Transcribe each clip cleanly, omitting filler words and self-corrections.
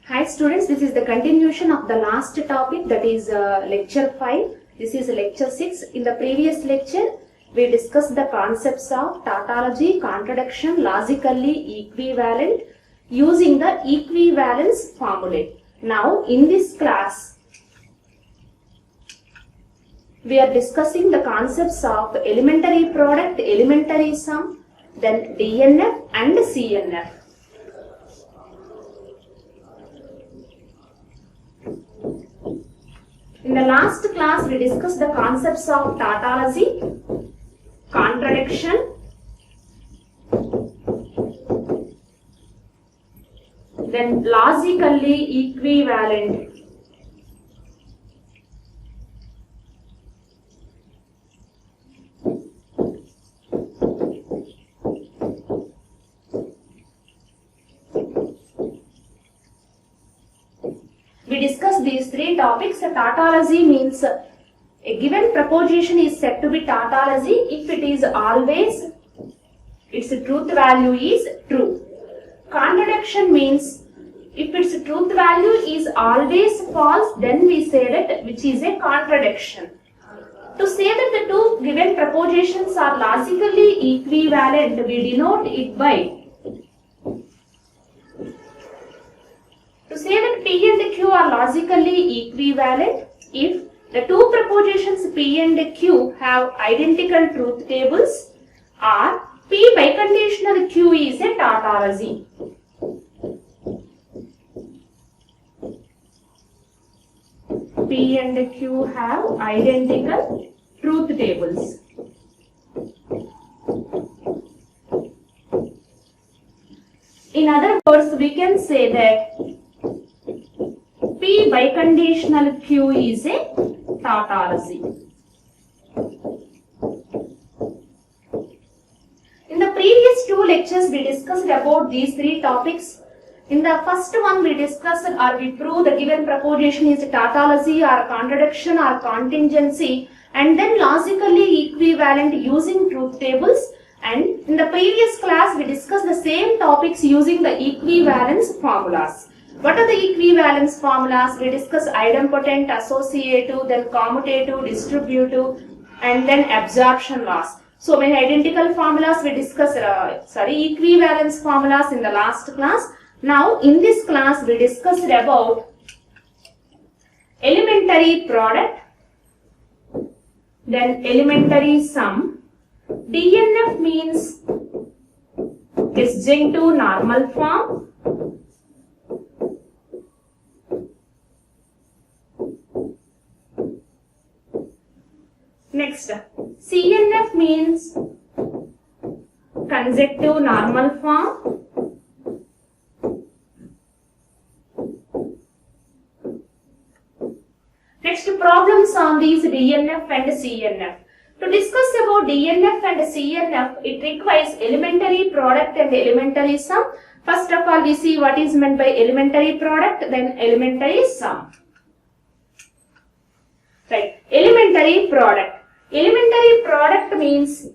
Hi students, this is the continuation of the last topic, that is lecture 5. This is lecture 6. In the previous lecture, we discussed the concepts of tautology, contradiction, logically equivalent using the equivalence formulae. Now in this class, we are discussing the concepts of elementary product, elementary sum, then DNF and CNF. In the last class, we discussed the concepts of tautology, contradiction, then logically equivalent. We discussed these three topics. Tautology means a given proposition is said to be tautology if it is always, its truth value is true. Contradiction means if its truth value is always false, then we say that which is a contradiction. To say that the two given propositions are logically equivalent, we denote it by, to say that P and Q are logically equivalent if the two propositions P and Q have identical truth tables, or P biconditional Q is a tautology. P and Q have identical truth tables. In other words, we can say that P biconditional Q is a tautology. In the previous two lectures, we discussed about these three topics. In the first one, we discussed or we proved the given proposition is a tautology or contradiction or contingency, and then logically equivalent using truth tables. And in the previous class, we discussed the same topics using the equivalence formulas. What are the equivalence formulas? We discussed idempotent, associative, then commutative, distributive, and then absorption laws. So many identical formulas we discussed, equivalence formulas in the last class. Now in this class we discussed about elementary product, then elementary sum. DNF means disjunctive normal form. Next, CNF means conjunctive normal form. Next, problems on these DNF and CNF. To discuss about DNF and CNF, it requires elementary product and elementary sum. First of all, we see what is meant by elementary product, then elementary sum. Right, elementary product. Elementary product means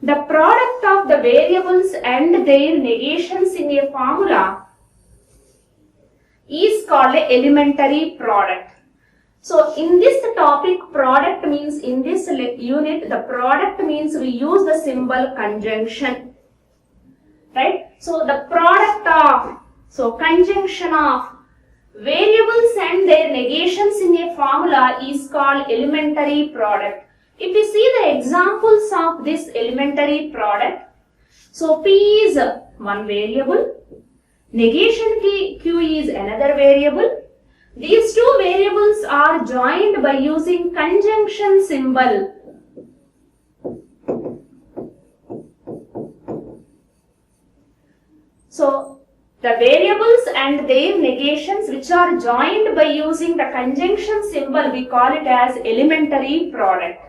the product of the variables and their negations in a formula is called an elementary product. So in this topic, product means, in this unit, the product means we use the symbol conjunction. Right? So the product of, so conjunction of variables and their negations in a formula is called elementary product. If you see the examples of this elementary product, so P is one variable, negation Q is another variable. These two variables are joined by using conjunction symbol. So the variables and their negations which are joined by using the conjunction symbol, we call it as elementary product.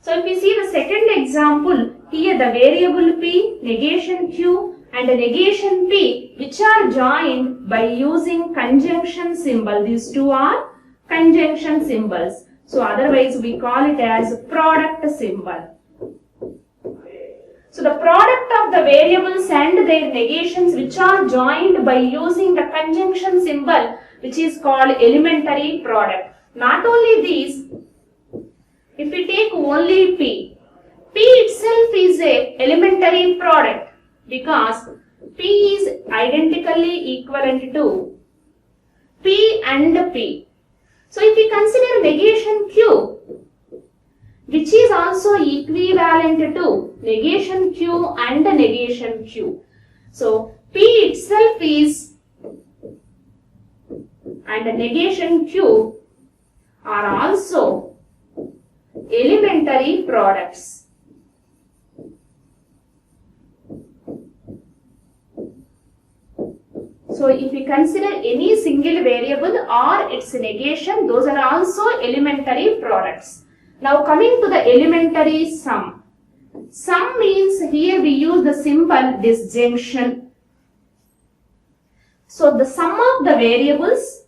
So if you see the second example, here the variable P, negation Q and negation P which are joined by using conjunction symbol. These two are conjunction symbols. So otherwise we call it as product symbol. So the product of the variables and their negations which are joined by using the conjunction symbol, which is called elementary product. Not only these, if we take only P itself is a elementary product because P is identically equivalent to P and P. So if we consider negation Q, which is also equivalent to negation Q and negation Q. So P itself is and negation Q are also elementary products. So if we consider any single variable or its negation, those are also elementary products. Now coming to the elementary sum. Sum means here we use the symbol disjunction. So the sum of the variables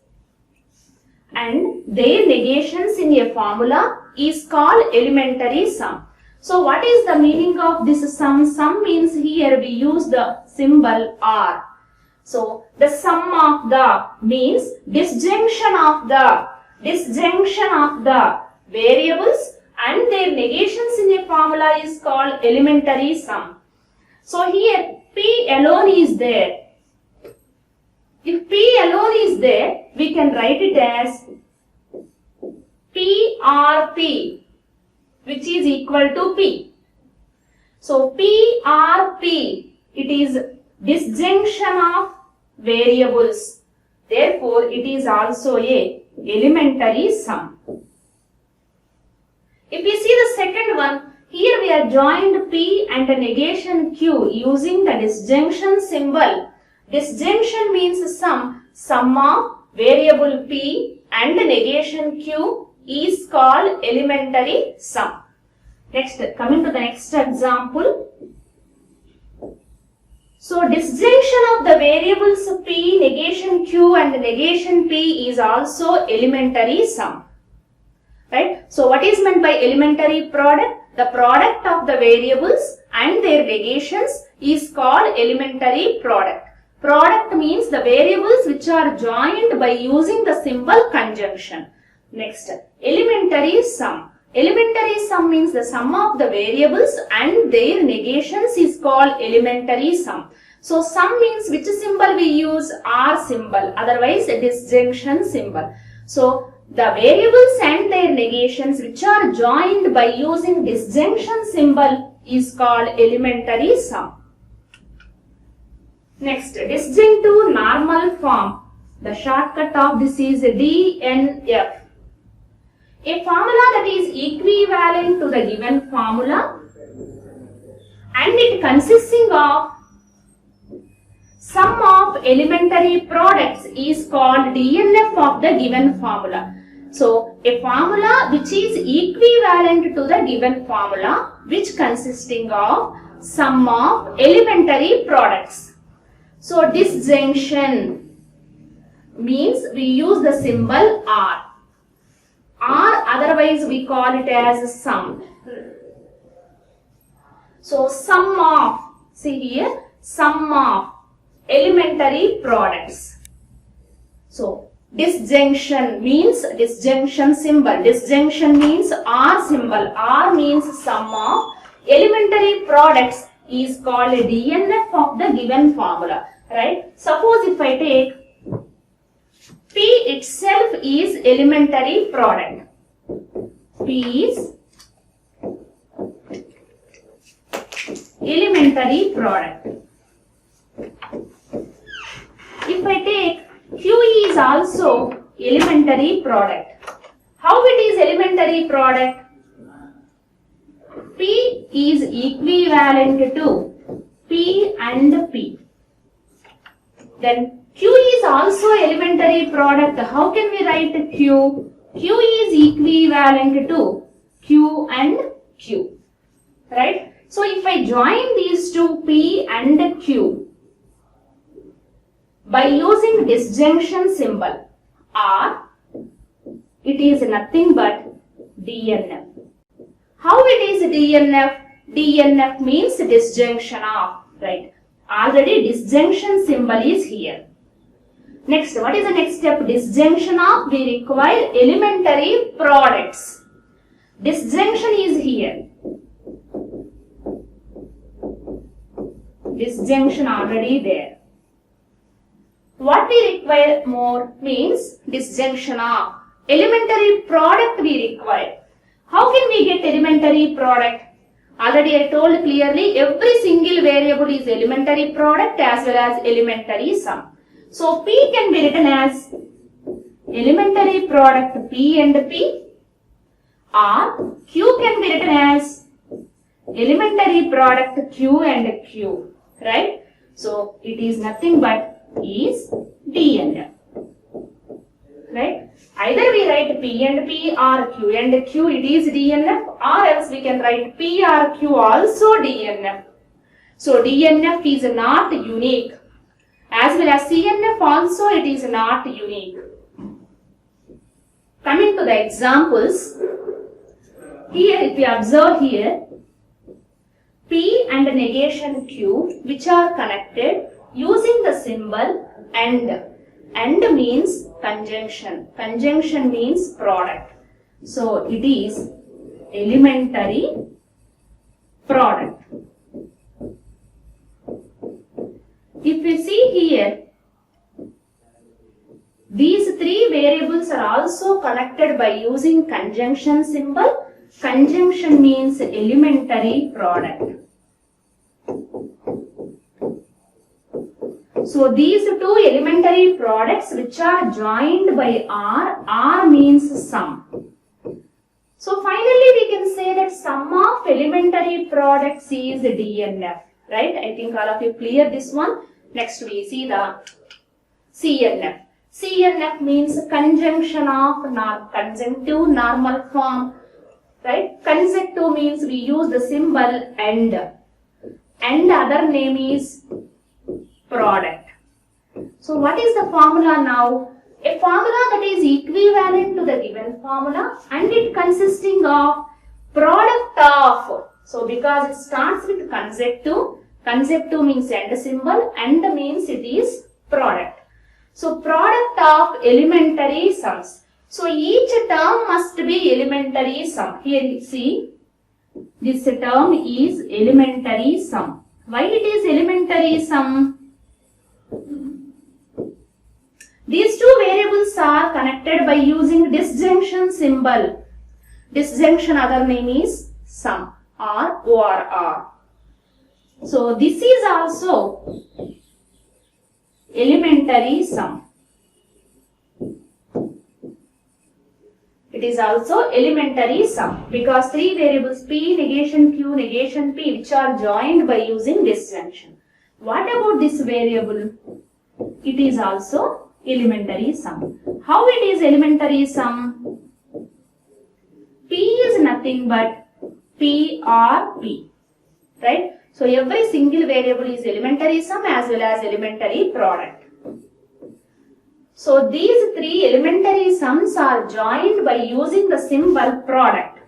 and their negations in a formula is called elementary sum. So what is the meaning of this sum? Sum means here we use the symbol R. So the sum of the means disjunction of the variables and their negations in a formula is called elementary sum. So here P alone is there. If P alone is there, we can write it as PRP, which is equal to P. So PRP, it is disjunction of variables. Therefore, it is also a elementary sum. If we see the second one, here we are joined P and a negation Q using the disjunction symbol. Disjunction means sum of variable P and negation Q is called elementary sum. Next, coming to the next example. So disjunction of the variables P, negation Q and negation P is also elementary sum. Right? So what is meant by elementary product? The product of the variables and their negations is called elementary product. Product means the variables which are joined by using the symbol conjunction. Next, elementary sum. Elementary sum means the sum of the variables and their negations is called elementary sum. So sum means which symbol we use? R symbol, otherwise a disjunction symbol. So the variables and their negations which are joined by using disjunction symbol is called elementary sum. Next, disjunctive normal form. The shortcut of this is DNF. A formula that is equivalent to the given formula and it consisting of sum of elementary products is called DNF of the given formula. So, a formula which is equivalent to the given formula which consisting of sum of elementary products. So, disjunction means we use the symbol R. Or otherwise we call it as sum. So sum of, see here, sum of elementary products. So disjunction means disjunction symbol. Disjunction means R symbol. R means sum of elementary products is called a DNF of the given formula. Right? Suppose if I take P itself is elementary product. P is elementary product. If I take Q is also elementary product. How it is elementary product? P is equivalent to P and P. Then Q is also elementary product. How can we write Q? Q is equivalent to Q and Q. Right? So if I join these two P and Q by using disjunction symbol R, it is nothing but DNF. How it is DNF? DNF means disjunction of, right? Already disjunction symbol is here. Next, what is the next step? Disjunction of, we require elementary products. Disjunction is here. Disjunction already there. What we require more means disjunction of. Elementary product we require. How can we get elementary product? Already I told clearly every single variable is elementary product as well as elementary sum. So P can be written as elementary product P and P, or Q can be written as elementary product Q and Q, right? So it is nothing but is D and F, right? Either we write P and P or Q and Q, it is D and F, or else we can write P or Q also D and F. So D and F is not unique. As well as CNF also it is not unique. Coming to the examples, here if we observe here, P and negation Q which are connected using the symbol AND. AND means conjunction. Conjunction means product. So it is elementary product. If we see here, these three variables are also connected by using conjunction symbol. Conjunction means elementary product. So these two elementary products which are joined by R means sum. So finally we can say that sum of elementary products is D and F. Right? I think all of you clear this one. Next we see the CNF. CNF means conjunction of conjunctive normal form. Right? Conjunctive means we use the symbol AND. And other name is product. So what is the formula now? A formula that is equivalent to the given formula and it consisting of product of. So because it starts with conjunctive, conjunctive means AND symbol, AND means it is product. So product of elementary sums. So each term must be elementary sum. Here you see, this term is elementary sum. Why it is elementary sum? These two variables are connected by using disjunction symbol. Disjunction other name is sum or ORR. So this is also elementary sum. It is also elementary sum because three variables P, negation Q, negation P which are joined by using disjunction. What about this variable? It is also elementary sum. How it is elementary sum? P is nothing but P or P, right? So every single variable is elementary sum as well as elementary product. So these three elementary sums are joined by using the symbol product.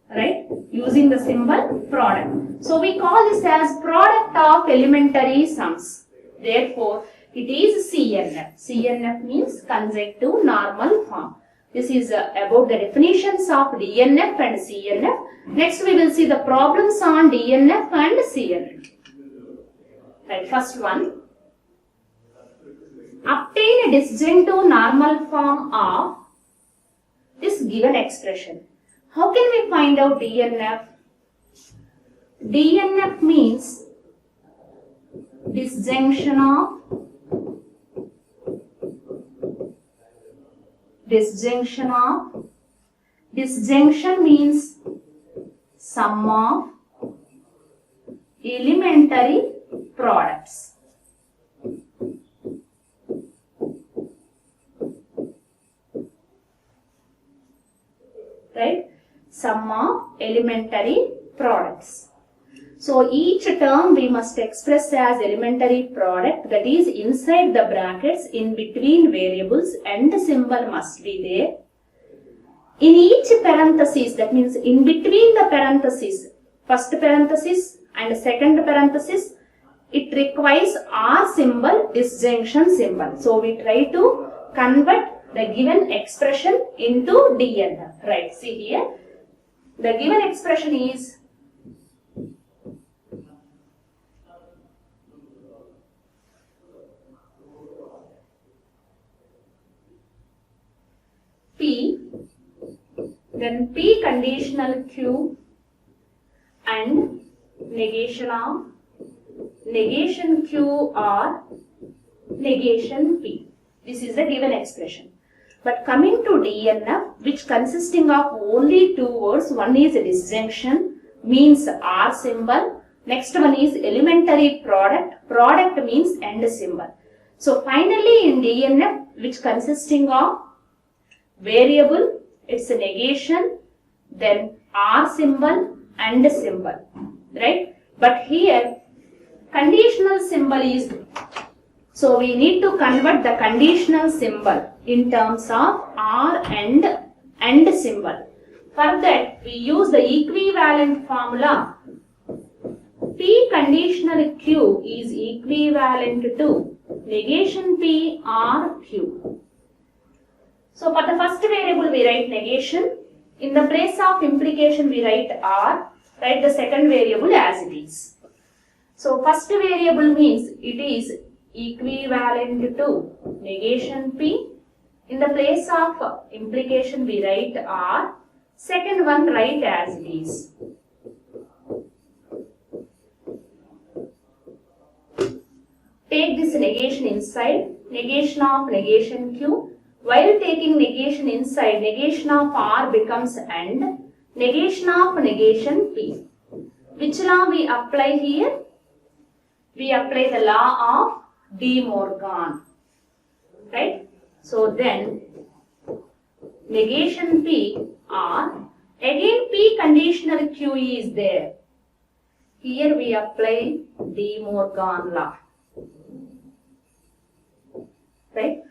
Right? Using the symbol product. So we call this as product of elementary sums. Therefore, it is CNF. CNF means conjunctive normal form. This is about the definitions of DNF and CNF. Next we will see the problems on DNF and CNF. Right, first one. Obtain a disjunctive normal form of this given expression. How can we find out DNF? DNF means disjunction of disjunction means sum of elementary products. Right? Sum of elementary products. So each term we must express as elementary product, that is inside the brackets in between variables and the symbol must be there. In each parenthesis, that means in between the parenthesis, first parenthesis and second parenthesis, it requires R symbol, disjunction symbol. So we try to convert the given expression into DNF. Right, see here, the given expression is P, then P conditional Q and negation of negation Q or negation P. This is the given expression. But coming to DNF, which consisting of only two words, one is disjunction, means R symbol, next one is elementary product, product means end symbol. So finally in DNF, which consisting of variable, it's a negation, then R symbol and symbol, right? But here conditional symbol is, so we need to convert the conditional symbol in terms of R and symbol. For that we use the equivalent formula. P conditional Q is equivalent to negation P R Q. So for the first variable we write negation. In the place of implication we write R. Write the second variable as it is. So first variable means it is equivalent to negation P. In the place of implication we write R. Second one write as it is. Take this negation inside, negation of negation Q. While taking negation inside, negation of R becomes AND, negation of negation P. Which law we apply here? We apply the law of De Morgan, right? So then, negation P R, again P conditional Q is there. Here we apply De Morgan law, right?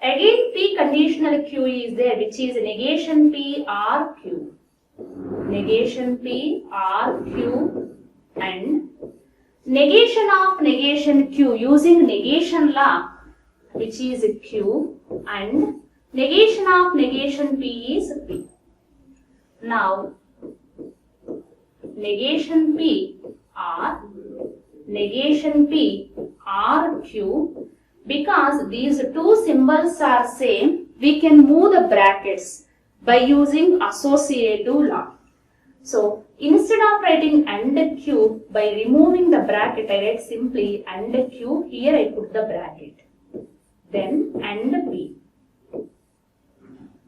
Again P conditional Q is there, which is negation P R Q. Negation P R Q and negation of negation Q using negation law, which is Q, and negation of negation P is P. Now negation P R, negation P R Q. Because these two symbols are same, we can move the brackets by using associative law. So instead of writing AND Q, by removing the bracket, I write simply AND Q. Here I put the bracket. Then AND P.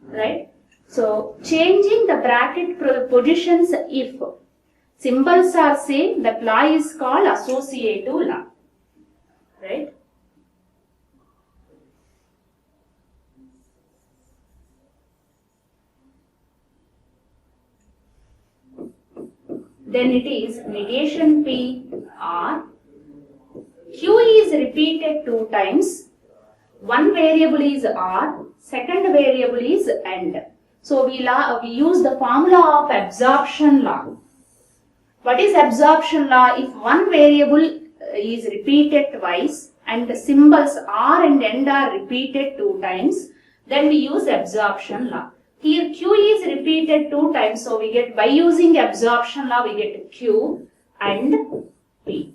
Right? So changing the bracket positions if symbols are same, that law is called associative law. Right? Then it is negation P R. Q is repeated two times. One variable is R, second variable is AND. So we use the formula of absorption law. What is absorption law? If one variable is repeated twice and the symbols R and AND are repeated two times, then we use absorption law. Here Q is repeated two times, so we get, by using absorption law, we get Q and P.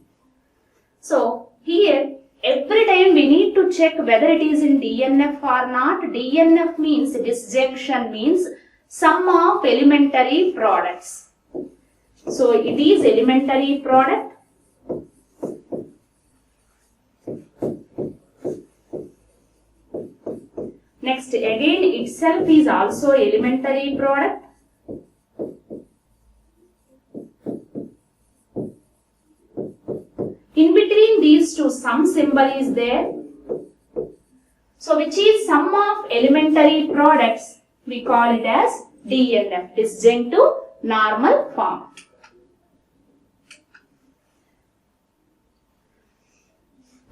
So here every time we need to check whether it is in DNF or not. DNF means disjunction, means sum of elementary products. So it is elementary product. Next, again itself is also elementary product. In between these two, some symbol is there. So which is sum of elementary products, we call it as DNF, disjunctive normal form.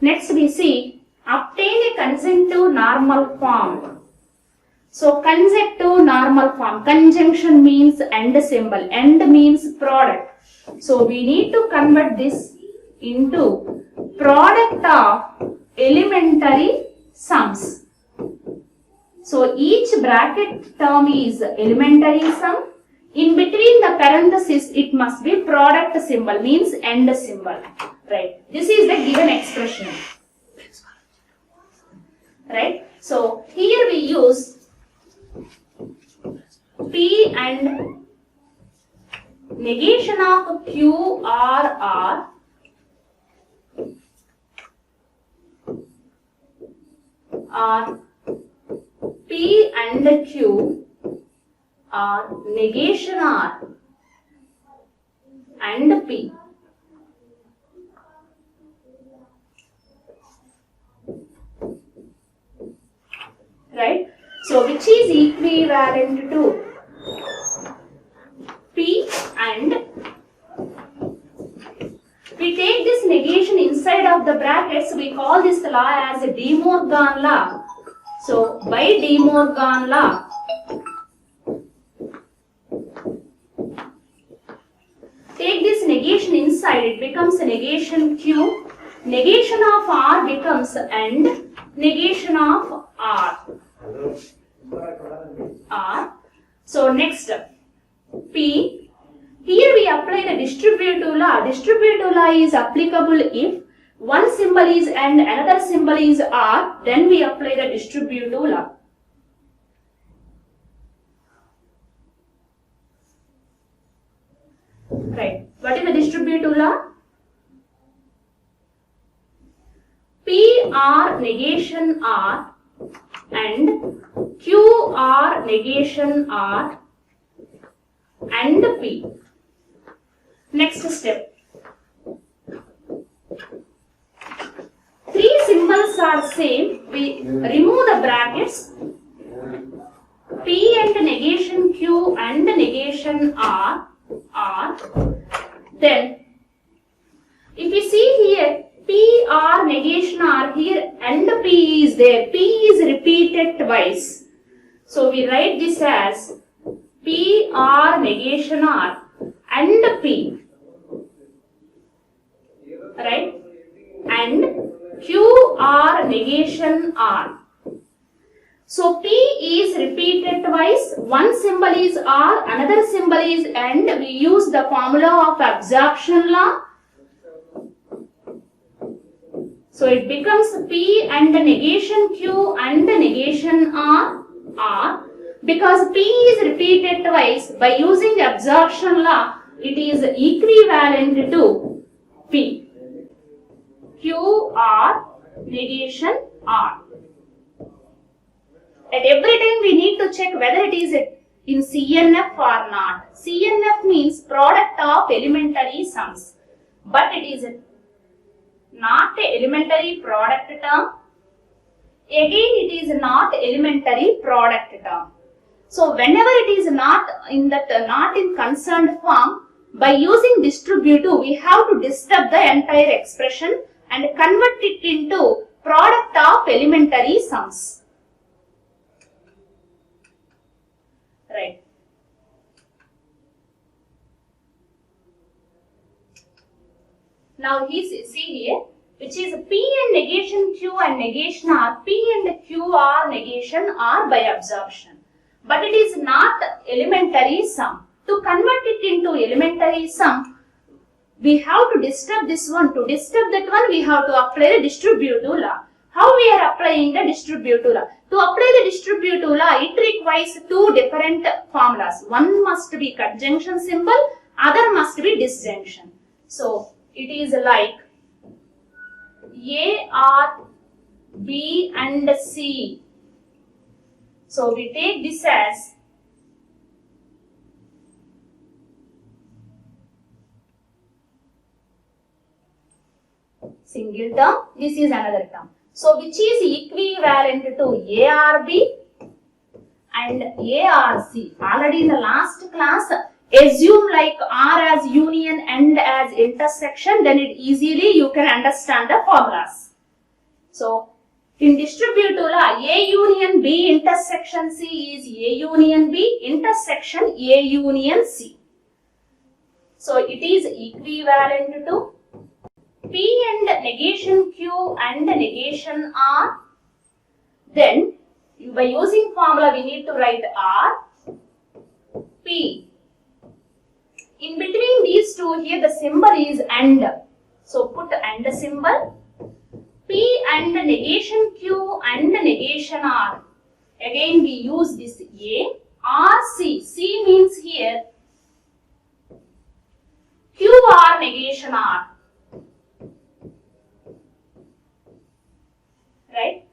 Next we see, obtain a conjunctive normal form. So conjunctive normal form. Conjunction means and symbol. And means product. So we need to convert this into product of elementary sums. So each bracket term is elementary sum. In between the parenthesis, it must be product symbol, means and symbol. Right. This is the given expression. Right. So here we use P and negation of Q R or P and Q or negation R and P. Right? So which is equivalent to P and we take this negation inside of the brackets, we call this law as De Morgan law. So by De Morgan law, take this negation inside, it becomes a negation Q, negation of R becomes and negation of R. So next P, here we apply the distributive law. Distributive law is applicable if one symbol is and another symbol is R, then we apply the distributive law. Right. What is the distributive law? P R negation R and Q R negation R and P. Next step. Three symbols are same. We remove the brackets. P and negation Q and negation R. Then, if you see here, P R negation R here and P is there. P is repeated twice. So we write this as P R negation R and P. Right? And Q R negation R. So P is repeated twice. One symbol is R, another symbol is and. We use the formula of absorption law. So it becomes P and negation Q and negation R. Because P is repeated twice, by using absorption law, it is equivalent to P. Q R negation R. At every time we need to check whether it is in CNF or not. CNF means product of elementary sums. But it is not a elementary product term. Again, it is not elementary product term. So whenever it is not in concerned form, by using distributive, we have to disturb the entire expression and convert it into product of elementary sums. Right. Now see here, which is P and negation Q and negation R. P and Q are negation R by absorption. But it is not elementary sum. To convert it into elementary sum, we have to disturb this one. To disturb that one, we have to apply the distributive law. How we are applying the distributive law? To apply the distributive law, it requires two different formulas. One must be conjunction symbol, other must be disjunction. So it is like A, R, B and C. So we take this as single term, this is another term. So which is equivalent to ARB and ARC. Already in the last class, assume like R as union and as intersection, then it easily you can understand the formulas. So In distributive law, A union B intersection C is A union B intersection A union C. So it is equivalent to P and negation Q and negation R. Then by using formula we need to write R, P. In between these two here the symbol is AND. So put AND symbol. P and negation Q and negation R. Again we use this A. R, C. C means here Q R negation R. Right?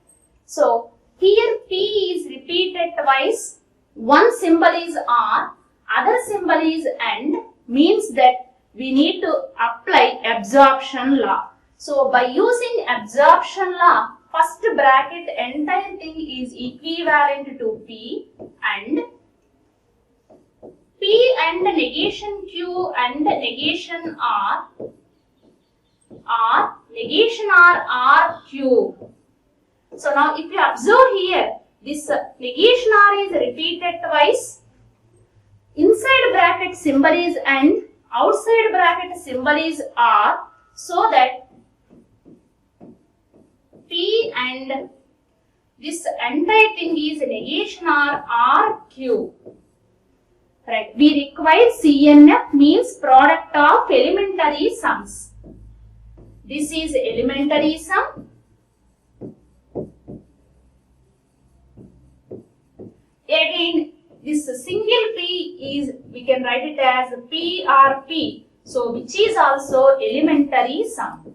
So here P is repeated twice. One symbol is R, other symbol is AND, means that we need to apply absorption law. So by using absorption law, first bracket entire thing is equivalent to P and negation Q and negation R negation R Q. So now if you observe here, this negation R is repeated twice. Inside bracket symbol is AND, outside bracket symbol is R, so that P and this entire thing is negation R Q. Right. We require CNF means product of elementary sums. This is elementary sum. Again, this single P is, we can write it as PRP. So, which is also elementary sum.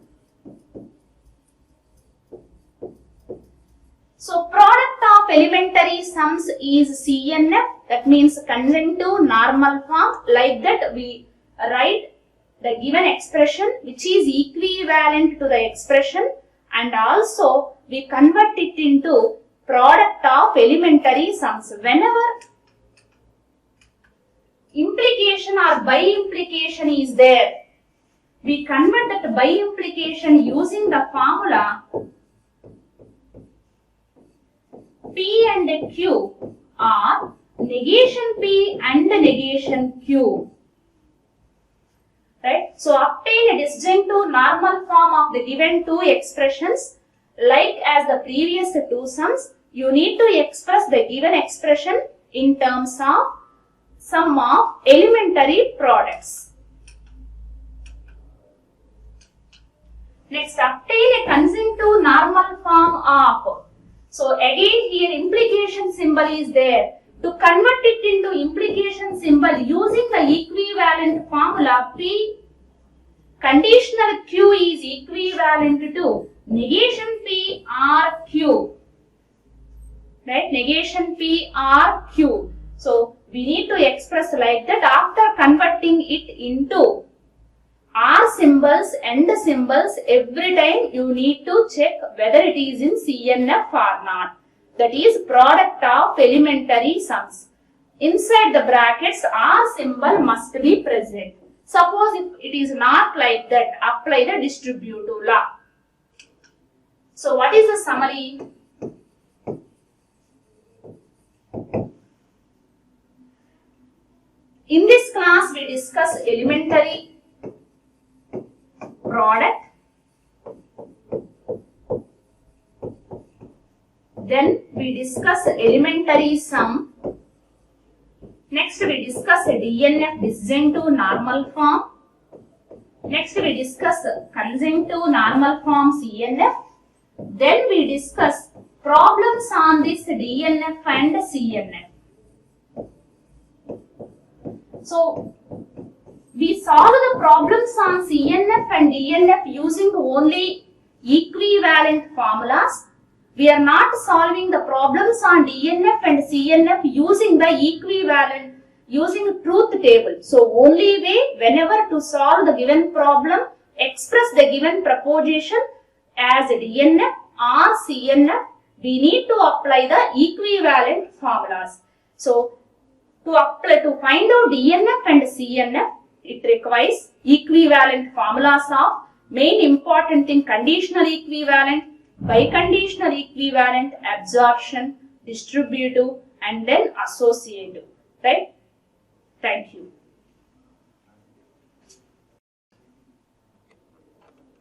So, product of elementary sums is CNF. That means conjunctive normal form. Like that, we write the given expression which is equivalent to the expression, and also we convert it into product of elementary sums. Whenever implication or by implication is there, we convert that by implication using the formula P and Q are negation P and negation Q. Right? So obtain a disjunctive normal form of the given two expressions. Like as the previous two sums, you need to express the given expression in terms of sum of elementary products. Next, obtain a conjunctive normal form of. So again here implication symbol is there. To convert it into implication symbol using the equivalent formula P conditional Q is equivalent to negation P R Q. Right? Negation P R Q. So we need to express like that. After converting it into R symbols and symbols, every time you need to check whether it is in CNF or not. That is product of elementary sums. Inside the brackets, R symbol must be present. Suppose if it is not like that, apply the distributive law. So what is the summary? In this class, we discuss elementary product. Then we discuss elementary sum. Next we discuss DNF, disjunctive normal form. Next we discuss conjunctive normal form CNF. Then we discuss problems on this DNF and CNF. So we solve the problems on CNF and DNF using only equivalent formulas. We are not solving the problems on DNF and CNF using the equivalent, using truth table. So only way, whenever to solve the given problem, express the given proposition as DNF or CNF, we need to apply the equivalent formulas. So to find out DNF and CNF, it requires equivalent formulas of main important thing conditional equivalent, biconditional equivalent, absorption, distributive, and then associative. Right? Thank you.